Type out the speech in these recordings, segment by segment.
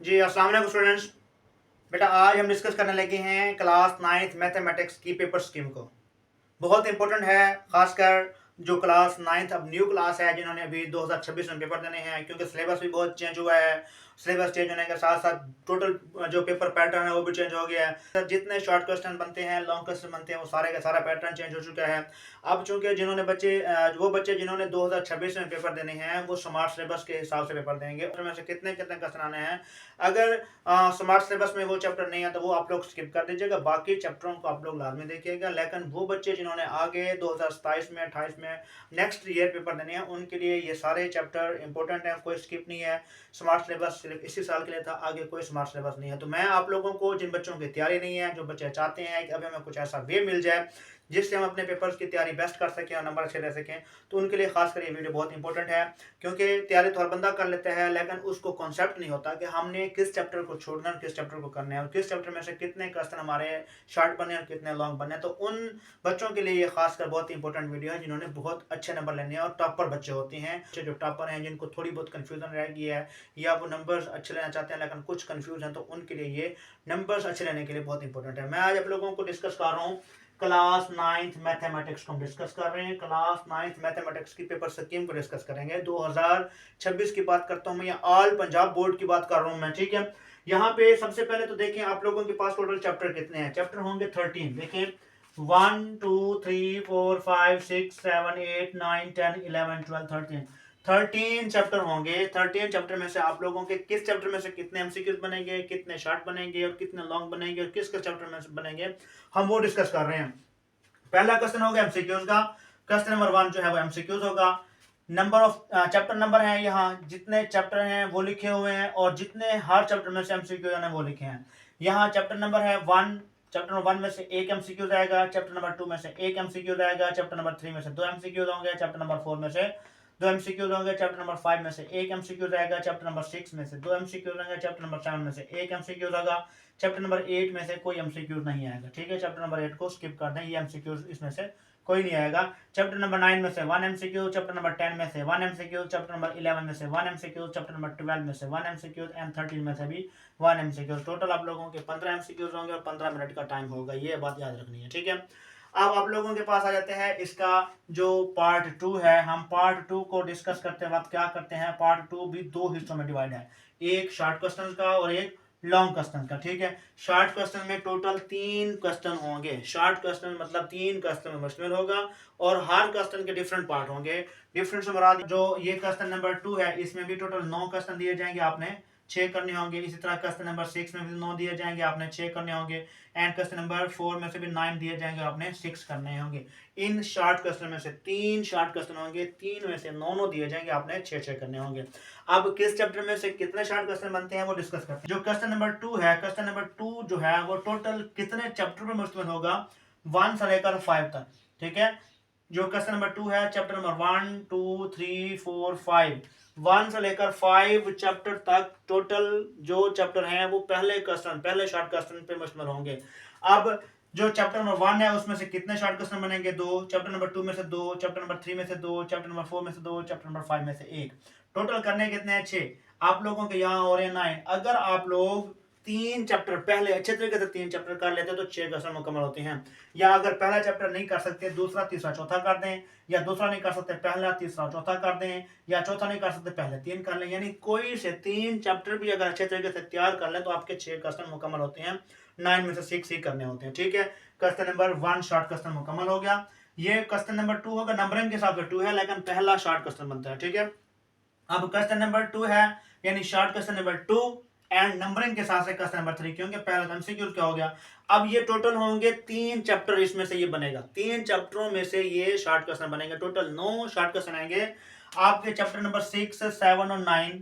जी, अस्सलाम वालेकुम स्टूडेंट्स। बेटा आज हम डिस्कस करने लगे हैं क्लास 9th मैथमेटिक्स की पेपर स्कीम को। बहुत इंपॉर्टेंट है, खासकर जो क्लास 9th अब न्यू क्लास है जिन्होंने अभी 2026 में पेपर देने हैं, क्योंकि सिलेबस भी बहुत चेंज हुआ है। सिलेबस चेंज होने के साथ साथ टोटल जो पेपर पैटर्न है वो भी चेंज हो गया है। तो जितने शॉर्ट क्वेश्चन बनते हैं, लॉन्ग क्वेश्चन बनते हैं, वो सारे का सारा पैटर्न चेंज हो चुका है। अब चूंकि वो बच्चे जिन्होंने 2026 में पेपर देने हैं वो स्मार्ट सिलेबस के हिसाब से पेपर देंगे। उसमें से कितने कितने क्वेश्चन आने हैं, अगर स्मार्ट सिलेबस में वो चैप्टर नहीं है तो वो आप लोग स्किप कर दीजिएगा, बाकी चैप्टरों को आप लोग लाजमी देखिएगा। लेकिन वो बच्चे जिन्होंने आगे 2027 में 28 में नेक्स्ट ईयर पेपर देने हैं उनके लिए ये सारे चैप्टर इंपॉर्टेंट हैं, कोई स्किप नहीं है। स्मार्ट सिलेबस सिर्फ इसी साल के लिए था, आगे कोई स्मार्ट सिलेबस नहीं है। तो मैं आप लोगों को, जिन बच्चों की तैयारी नहीं है, जो बच्चे चाहते हैं कि अभी हमें कुछ ऐसा वे मिल जाए जिससे हम अपने पेपर्स की तैयारी बेस्ट कर सकें और नंबर अच्छे ले सकें, तो उनके लिए खासकर ये वीडियो बहुत इंपॉर्टेंट है। क्योंकि तैयारी तो हर बंदा कर लेता है, लेकिन उसको कॉन्सेप्ट नहीं होता कि हमने किस चैप्टर को छोड़ना है, किस चैप्टर को करना है, और किस चैप्टर में से कितने क्वेश्चन हमारे शॉर्ट बने और कितने लॉन्ग बने। तो उन बच्चों के लिए ये खासकर बहुत इंपॉर्टेंट वीडियो है जिन्होंने बहुत अच्छे नंबर लेने हैं और टॉपर बच्चे होते हैं। जो टॉपर हैं, जिनको थोड़ी बहुत कन्फ्यूजन रह गई है या वो नंबर्स अच्छे लेना चाहते हैं लेकिन कुछ कन्फ्यूज हैं, तो उनके लिए ये नंबर्स अच्छे लेने के लिए बहुत इंपॉर्टेंट है। मैं आज आप लोगों को डिस्कस कर रहा हूँ क्लास 9th मैथमेटिक्स को हम डिस्कस कर रहे हैं। क्लास 9th मैथमेटिक्स की पेपर स्कीम को डिस्कस करेंगे। 2026 की बात करता हूं मैं, या ऑल पंजाब बोर्ड की बात कर रहा हूं मैं, ठीक है। यहाँ पे सबसे पहले तो देखें आप लोगों के पास टोटल चैप्टर कितने हैं। चैप्टर होंगे 13। देखें 1 2 3 4 5 6 7 8 9 10 11 12 13 13 चैप्टर होंगे। 13 चैप्टर में से आप लोगों के किस चैप्टर में से कितने एमसीक्यूज बनेंगे, कितने शॉर्ट बनेंगे और कितने लॉन्ग बनेंगे और किस चैप्टर में से बनेंगे, हम वो डिस्कस कर रहे हैं। पहला क्वेश्चन होगा एमसीक्यूज का। क्वेश्चन नंबर 1 जो है वो एमसीक्यूज होगा। नंबर ऑफ चैप्टर नंबर है, यहाँ जितने चैप्टर हैं वो लिखे हुए हैं और जितने हर चैप्टर में से एमसीक्यू है वो लिखे हैं। यहाँ चैप्टर नंबर है 1। चैप्टर नंबर 1 में से एक एमसीक्यू आएगा, चैप्टर नंबर 2 में से एक एमसीक्यू आएगा, चैप्टर नंबर 3 में से दो एमसीक्यू होंगे, चैप्टर नंबर 4 में से दो एमसीक्यूज होंगे, चैप्टर नंबर 5 में से एक एमसीक्यू आएगा, चैप्टर नंबर 6 में से दो एमसीक्यूज होंगे, चैप्टर नंबर 7 में से एक एमसीक्यूज होगा, चैप्टर नंबर 8 में से कोई एमसीक्यूज नहीं आएगा, ठीक है। चैप्टर नंबर 8 को स्किप कर दें, ये एमसीक्यूज इसमें से कोई नहीं आएगा। चैप्टर नंबर 9 में से 1 एमसीक्यू, चैप्टर नंबर 10 में से 1 एमसीक्यू, चैप्टर नंबर 11 में से 1 एमसीक्यू, चैप्टर नंबर 12 में से 1 एमसीक्यू एंड 13 में से भी 1 एमसीक्यू। टोटल आप लोगों के 15 एमसीक्यूज होंगे और 15 मिनट का टाइम होगा, ये बात याद रखनी है, ठीक है। अब आप लोगों के पास आ जाते हैं इसका जो पार्ट 2 है। हम पार्ट 2 को डिस्कस करते वक्त क्या करते हैं, पार्ट 2 भी दो हिस्सों में डिवाइड है, एक शॉर्ट क्वेश्चन का और एक लॉन्ग क्वेश्चन का, ठीक है। शॉर्ट क्वेश्चन में टोटल 3 क्वेश्चन होंगे। शॉर्ट क्वेश्चन मतलब 3 क्वेश्चन में मुश्किल होगा और हर क्वेश्चन के डिफरेंट पार्ट होंगे। डिफरेंट से मुराद जो ये क्वेश्चन नंबर 2 है इसमें भी टोटल 9 क्वेश्चन दिए जाएंगे, आपने 6 करने होंगे। इसी तरह क्वेश्चन नंबर 6 में भी 9 दिए जाएंगे, आपने 6 करने होंगे। एंड क्वेश्चन नंबर 4 में से भी 9 दिए जाएंगे, आपने 6 करने होंगे। इन शॉर्ट क्वेश्चन में से 3 शॉर्ट क्वेश्चन होंगे, 3 में से 9 दिए जाएंगे, आपने 6 करने होंगे। अब किस चैप्टर में से कितने शॉर्ट क्वेश्चन बनते हैं वो डिस्कस करते हैं। जो क्वेश्चन नंबर 2 है, क्वेश्चन नंबर 2 जो है वो टोटल कितने चैप्टर पर मुश्तमिल होगा, 1 से लेकर 5 तक, ठीक है। जो क्वेश्चन नंबर 2 है, चैप्टर नंबर 1 2 3 4 5, 1 से लेकर 5 चैप्टर तक टोटल जो चैप्टर हैं वो पहले शॉर्ट क्वेश्चन पे मुश्तमिल होंगे। अब जो चैप्टर नंबर 1 है उसमें से कितने शॉर्ट क्वेश्चन बनेंगे, 2। चैप्टर नंबर 2 में से 2, चैप्टर नंबर 3 में से 2, चैप्टर नंबर 4 में से 2, चैप्टर नंबर 5 में से 1। टोटल करने कितने हैं, 6। आप लोगों के यहाँ हो रहे हैं 9। अगर आप लोग 3 चैप्टर पहले अच्छे तरीके से 3 चैप्टर कर लेते तो 6 क्वेश्चन मुकम्मल होते हैं। या अगर पहला चैप्टर नहीं कर सकते, दूसरा तीसरा चौथा कर दें, या दूसरा नहीं कर सकते, पहला तीसरा चौथा कर दें, या चौथा नहीं कर सकते, पहले 3 कर लें। यानी कोई से 3 चैप्टर भी अगर अच्छे तरीके से तैयार कर लें तो आपके 6 क्वेश्चन मुकम्मल होते हैं। 9 में से 6 ही करने होते हैं, ठीक है। क्वेश्चन नंबर 1 शॉर्ट क्वेश्चन मुकम्मल हो गया। ये क्वेश्चन नंबर 2 होगा, नंबरिंग के हिसाब से 2 है लेकिन पहला शॉर्ट क्वेश्चन बनता है, ठीक है। अब क्वेश्चन नंबर 2 है यानी short question number 2 and numbering के साथ से क्वेश्चन नंबर 3, क्योंकि पहला एमसीक्यू क्या हो गया। अब ये टोटल होंगे 3 चैप्टर, इसमें से ये बनेगा 3 चैप्टरों में से ये शॉर्ट क्वेश्चन बनेंगे। टोटल 9 शॉर्ट क्वेश्चन आएंगे आपके चैप्टर नंबर 6 7 और 9,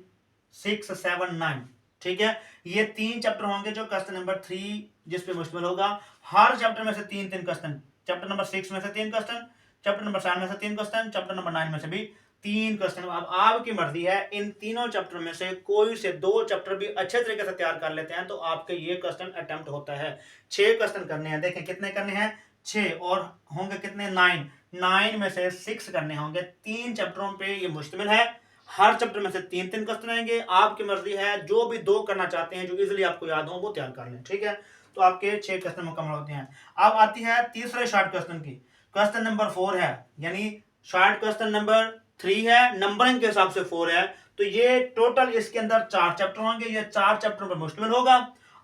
6 7 9, ठीक है। ये 3 चैप्टर होंगे जो क्वेश्चन नंबर 3 जिस पे मुश्तमिल होगा। हर चैप्टर में से 3 क्वेश्चन। चैप्टर नंबर 6 में से 3 क्वेश्चन, चैप्टर नंबर 7 में से 3 क्वेश्चन, चैप्टर नंबर 9 में से भी 3 क्वेश्चन। अब आपकी मर्जी है, इन तीनों चैप्टर में से कोई से 2 चैप्टर भी अच्छे तरीके से तैयार कर लेते हैं तो आपके ये क्वेश्चन अटेम्प्ट होता है। 6 क्वेश्चन करने हैं, देखें कितने करने हैं, 6, और होंगे कितने, 9। 9 में से 6 करने होंगे। 3 चैप्टरों पे ये मुश्तमिल है। हर चैप्टर में से 3-3 क्वेश्चन आएंगे। आपकी मर्जी है, जो भी 2 करना चाहते हैं जो इजीली आपको याद हो वो तैयार कर लें, ठीक है। तो आपके 6 क्वेश्चन मुकम्मल होते हैं। अब आती है तीसरे शॉर्ट क्वेश्चन की। क्वेश्चन नंबर 4 है, यानी शॉर्ट क्वेश्चन नंबर 3 है, नंबरिंग के हिसाब से 4 है। तो ये टोटल इसके अंदर 4 चैप्टर होंगे, ये 4 चैप्टर पर मुश्तमिल होगा।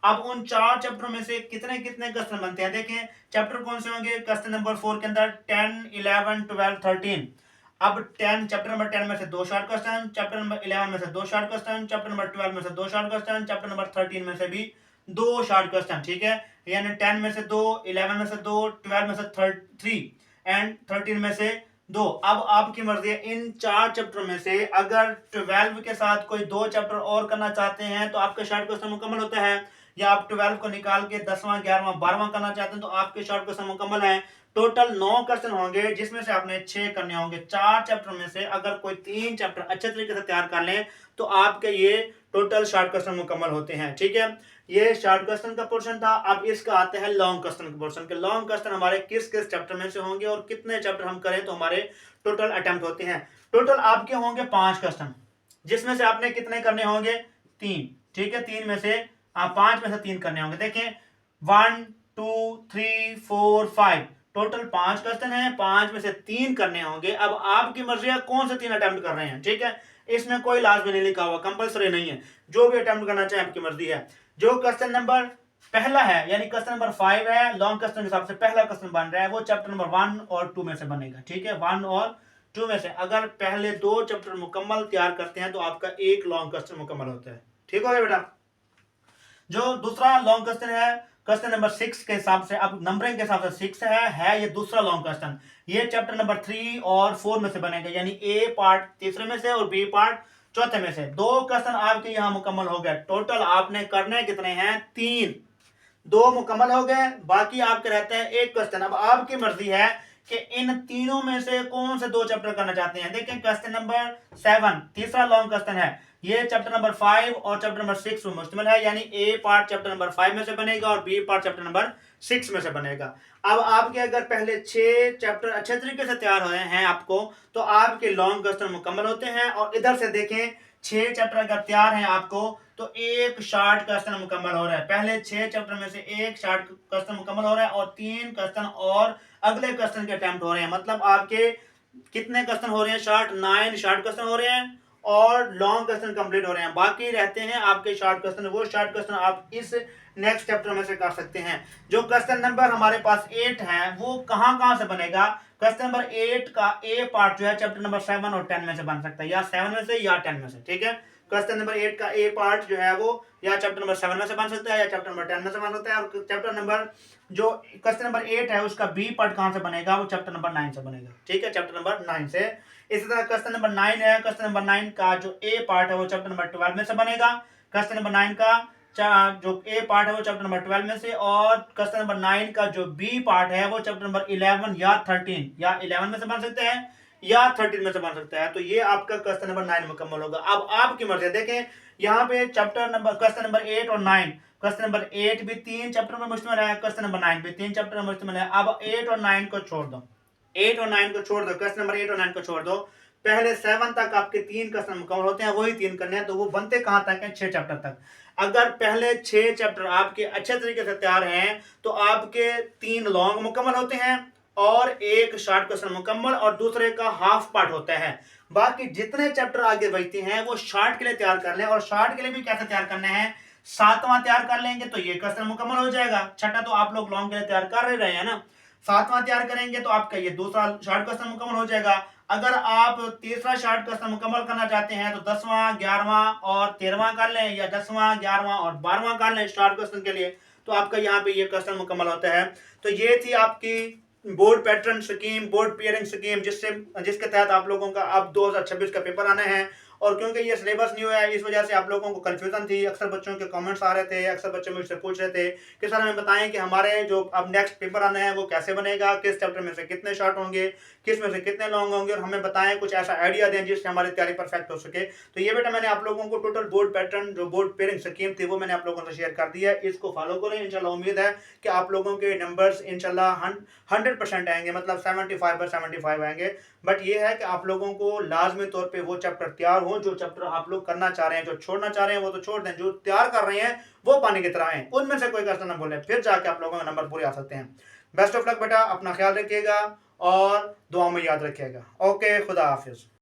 अब उन 4 चैप्टरों में से कितने कितने क्वेश्चन बनते हैं देखें। चैप्टर कौन से होंगे क्वेश्चन नंबर 4 के अंदर? 10, 11, 12, 13। अब 10 चैप्टर नंबर 10 में से 2 शॉर्ट क्वेश्चन, चैप्टर नंबर 11 में से 2 शॉर्ट क्वेश्चन, चैप्टर नंबर 12 में से 2 शॉर्ट क्वेश्चन, चैप्टर नंबर 13 में से भी 2 शॉर्ट क्वेश्चन, ठीक है। यानी 10 में से 2, 11 में से 2, 12 में से 3 एंड 13 में से 2। अब आपकी मर्जी है, इन 4 चैप्टर में से अगर 12 के साथ कोई 2 चैप्टर और करना चाहते हैं तो आपका शॉर्ट क्वेश्चन मुकम्मल होता है, या आप 12 को निकाल के 10वां, 11वां, 12वां करना चाहते हैं तो आपके शॉर्ट क्वेश्चन मुकम्मल है। टोटल 9 क्वेश्चन होंगे जिसमें से आपने 6 करने होंगे। 4 चैप्टर में से अगर कोई 3 चैप्टर अच्छे तरीके से तैयार कर लें तो आपके ये टोटल शॉर्ट क्वेश्चन मुकम्मल होते हैं, ठीक है। ये शॉर्ट क्वेश्चन का पोर्शन था। अब इसका आते हैं लॉन्ग क्वेश्चन के पोर्शन के। लॉन्ग क्वेश्चन हमारे किस किस चैप्टर में से होंगे और कितने चैप्टर हम करें तो हमारे टोटल अटेम्प्ट होते हैं। टोटल आपके होंगे 5 क्वेश्चन, जिसमें से आपने कितने करने होंगे? 3, ठीक है। 3 में से 5 में से 3 करने होंगे। देखें 1, 2, 3, 4, 5 टोटल 5 क्वेश्चन है, 5 में से 3 करने होंगे। अब आपकी मर्जी है कौन से 3 अटेम्प्ट कर रहे हैं, ठीक है। इसमें कोई लाजमी नहीं लिखा हुआ, कंपलसरी नहीं है, जो भी अटेम्प्ट करना चाहे आपकी मर्जी है। जो क्वेश्चन नंबर पहला है, यानी क्वेश्चन नंबर 5 है, लॉन्ग क्वेश्चन के हिसाब से पहला क्वेश्चन बन रहा है, वो चैप्टर नंबर 1 और 2 में से बनेगा, ठीक है। 1 और 2 में से अगर पहले 2 चैप्टर मुकम्मल तैयार करते हैं तो आपका एक लॉन्ग क्वेश्चन मुकम्मल होता है, ठीक हो गया बेटा। जो दूसरा लॉन्ग क्वेश्चन है क्वेश्चन नंबर 6 के हिसाब से, अब नंबरिंग के हिसाब से 6 है ये दूसरा लॉन्ग क्वेश्चन। ये चैप्टर नंबर 3 और 4 में से बनेगा, यानी ए पार्ट तीसरे में से और बी पार्ट चौथे में से। 2 क्वेश्चन आपके यहाँ मुकम्मल हो गए। टोटल आपने करने कितने हैं? 3। 2 मुकम्मल हो गए, बाकी आपके रहते हैं 1 क्वेश्चन। अब आपकी मर्जी है कि इन तीनों में से कौन से 2 चैप्टर करना चाहते हैं। देखिए क्वेश्चन नंबर 7 तीसरा लॉन्ग क्वेश्चन है, ये चैप्टर नंबर 5 और चैप्टर नंबर 6 में मुश्तमिल है, यानी ए पार्ट चैप्टर नंबर 5 में से बनेगा और बी पार्ट चैप्टर नंबर 6 में से बनेगा। अब आपके अगर पहले 6 चैप्टर अच्छे तरीके से तैयार हुए हैं आपको, तो आपके लॉन्ग क्वेश्चन मुकम्मल होते हैं। और इधर से देखें 6 चैप्टर अगर तैयार हैं आपको तो एक शॉर्ट क्वेश्चन मुकम्मल हो रहा है। पहले 6 चैप्टर में से एक शॉर्ट क्वेश्चन मुकम्मल हो रहा है और 3 क्वेश्चन और अगले क्वेश्चन के अटेम्प्ट हो रहे हैं। मतलब आपके कितने क्वेश्चन हो रहे हैं? 9 शॉर्ट क्वेश्चन हो रहे हैं और लॉन्ग क्वेश्चन कंप्लीट हो रहे हैं। बाकी रहते हैं आपके शॉर्ट क्वेश्चन, वो शॉर्ट क्वेश्चन आप इस नेक्स्ट चैप्टर में से कर सकते हैं। जो क्वेश्चन नंबर हमारे पास 8 है वो कहां से बनेगा? क्वेश्चन नंबर 8 का ए पार्ट जो है चैप्टर नंबर 7 और 10 में से बन सकता है, या 7 में से या 10 में से, ठीक है। क्वेश्चन नंबर 8 का ए पार्ट जो है वो या चैप्टर नंबर 7 में से बन सकता है या चैप्टर नंबर 10 में से बन सकता है। और चैप्टर नंबर जो क्वेश्चन नंबर 8 है उसका बी पार्ट कहां से बनेगा? वो चैप्टर नंबर 9 से बनेगा, ठीक है, चैप्टर नंबर 9 से। इसी तरह क्वेश्चन नंबर 9 है, क्वेश्चन नंबर 9 का जो ए पार्ट है वो चैप्टर नंबर 12 में से बनेगा। क्वेश्चन नंबर 9 का जो ए पार्ट है वो चैप्टर नंबर 12 में से, और क्वेश्चन नंबर 9 का जो बी पार्ट है वो चैप्टर नंबर 11 या 13 या 11 में से बन सकते हैं या 13 में से बन सकता है। तो ये आपका क्वेश्चन नंबर 9 मुकम्मल होगा। अब आपकी मर्जी, देखें यहाँ पे चैप्टर नंबर क्वेश्चन नंबर 8 और 9, क्वेश्चन नंबर 8 भी 3 चैप्टर में मुश्तमिल है, क्वेश्चन नंबर 9 भी 3 चैप्टर में मुश्तमिल है। अब 8 और 9 को छोड़ दो, 8 और 9 को छोड़ दो, क्वेश्चन नंबर 8 और 9 को छोड़ दो। पहले 7 तक आपके 3 क्वेश्चन मुकम्मल होते हैं, वही 3 करने हैं। तो वो बनते कहां तक है? 6 चैप्टर तक। अगर पहले 6 चैप्टर आपके अच्छे तरीके से तैयार हैं तो आपके 3 लॉन्ग मुकम्मल होते हैं और एक शॉर्ट क्वेश्चन मुकम्मल और दूसरे का हाफ पार्ट होता है। बाकी जितने चैप्टर आगे बचते हैं वो शॉर्ट के लिए तैयार कर लें। और शॉर्ट के लिए भी कैसे तैयार करने हैं? 7वां तैयार कर लेंगे तो ये क्वेश्चन मुकम्मल हो जाएगा। छठा तो आप लोग लॉन्ग के लिए तैयार कर ही रहे हैं ना। 7वां तैयार करेंगे तो आपका ये दूसरा शॉर्ट क्वेश्चन मुकम्मल हो जाएगा। अगर आप तीसरा शॉर्ट क्वेश्चन मुकम्मल करना चाहते हैं तो 10वां, 11वां और 13वां कर लें, या 10वां, 11वां और 12वां कर लें शॉर्ट क्वेश्चन के लिए, तो आपका यहाँ पे ये क्वेश्चन मुकम्मल होता है। तो ये थी आपकी board pattern scheme, board pairing scheme, जिसके तहत आप लोगों का अब 2026 का पेपर आना है। और क्योंकि ये सिलेबस न्यू है इस वजह से आप लोगों को कंफ्यूजन थी। अक्सर बच्चों के कमेंट्स आ रहे थे, अक्सर बच्चे मुझसे पूछ रहे थे कि सर हमें बताएं कि हमारे जो अब नेक्स्ट पेपर आना है वो कैसे बनेगा, किस चैप्टर में से कितने शॉर्ट होंगे, किस में से कितने लॉन्ग होंगे, और हमें बताएं कुछ ऐसा आइडिया दें जिससे हमारी तैयारी परफेक्ट हो सके। तो ये बेटा मैंने आप लोगों को टोटल बोर्ड पैटर्न जो बोर्ड पेयरिंग स्कीम थी वो मैंने आप लोगों से शेयर कर दिया है। इसको फॉलो करें, इंशाल्लाह उम्मीद है कि आप लोगों के नंबर्स इंशाल्लाह 100% आएंगे, मतलब 75/75 आएंगे। बट ये है कि आप लोगों को लाजमी तौर पर वो चैप्टर तैयार हो हूँ, जो चैप्टर आप लोग करना चाह रहे हैं, जो छोड़ना चाह रहे हैं वो तो छोड़ दें, जो तैयार कर रहे हैं वो पानी की तरह हैं, उनमें से कोई क्वेश्चन ना बोलें, फिर जाके आप लोगों के नंबर पूरे आ सकते हैं। बेस्ट ऑफ लक बेटा, अपना ख्याल रखिएगा और दुआ में याद रखिएगा। ओके, खुदा हाफिज।